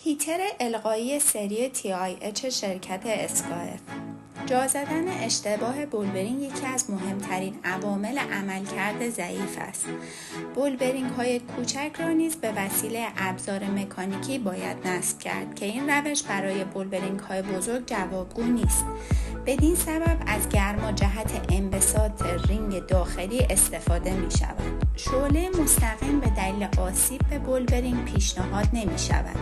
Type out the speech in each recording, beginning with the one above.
هیتر القایی سری TIH شرکت اسکاف. جا زدن اشتباه بولبرینگ یکی از مهمترین عوامل عملکرد ضعیف است. بولبرینگ های کوچک را نیز به وسیله ابزار مکانیکی باید نصب کرد که این روش برای بولبرینگ های بزرگ جوابگو نیست. بدین سبب از گرما جهت انبساط رینگ داخلی استفاده می شود. شعله مستقیم به دلیل آسیب به بولبرینگ پیشنهاد نمی شود.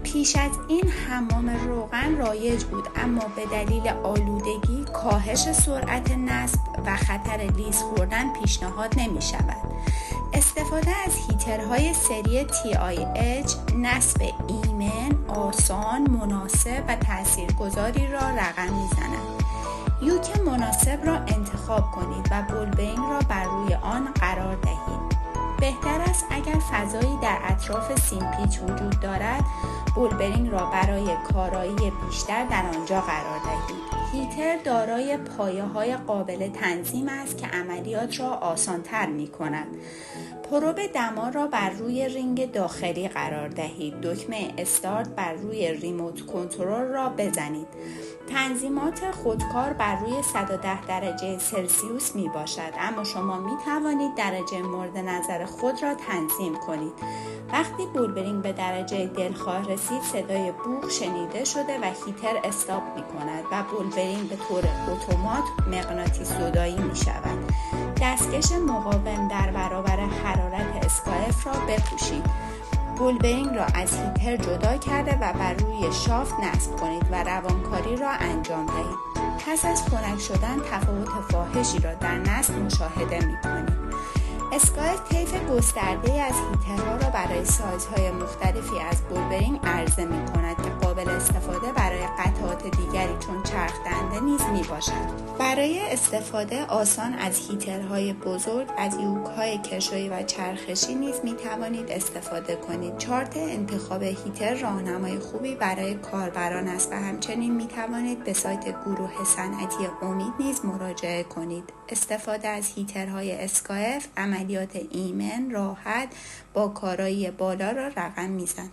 پیش از این حمام روغن رایج بود، اما به دلیل آلودگی، کاهش سرعت نصب و خطر لیز خوردن پیشنهاد نمی شود. استفاده از هیترهای سری TIH نصب ایمن، آسان، مناسب و تاثیرگذاری را رقم می‌زند. یوک مناسب را انتخاب کنید و بولبرینگ را بر روی آن قرار دهید. بهتر است اگر فضایی در اطراف سیم-پیچ وجود دارد، بولبرینگ را برای کارایی بیشتر در آنجا قرار دهید. هیتر دارای پایه‌های قابل تنظیم است که عملیات را آسان‌تر می‌کند. پروب دما را بر روی رینگ داخلی قرار دهید. دکمه استارت بر روی ریموت کنترل را بزنید. تنظیمات خودکار بر روی 110 درجه سلسیوس می باشد، اما شما می توانید درجه مورد نظر خود را تنظیم کنید. وقتی بولبرینگ به درجه دلخواه رسید، صدای بوق شنیده شده و هیتر استاپ می کند و بولبرینگ به طور اتومات مغناطیس‌زدایی می شود. دستکش مقاوم در برابر حرارت اسکاف را بپوشید. بولبرینگ را از هیتر جدا کرده و بر روی شافت نصب کنید و روانکاری را انجام دهید. پس از خنک شدن تفاوت فاحشی را در نصب مشاهده می کنید. اسکاف طیف گسترده‌ای از هیترها را برای سایزهای مختلفی از بولبرینگ عرضه می کند که قابل استفاده برای قطعات دیگری چون چرخ دنده نیز می باشد. برای استفاده آسان از هیترهای بزرگ از یوک‌های کشویی و چرخشی نیز می توانید استفاده کنید. چارت انتخاب هیتر راهنمای خوبی برای کاربران است و همچنین می توانید به سایت گروه صنعتی امید نیز مراجعه کنید. استفاده از هیترهای اسکاف عملیات ایمن، راحت با کارایی بالا را رقم می‌زند.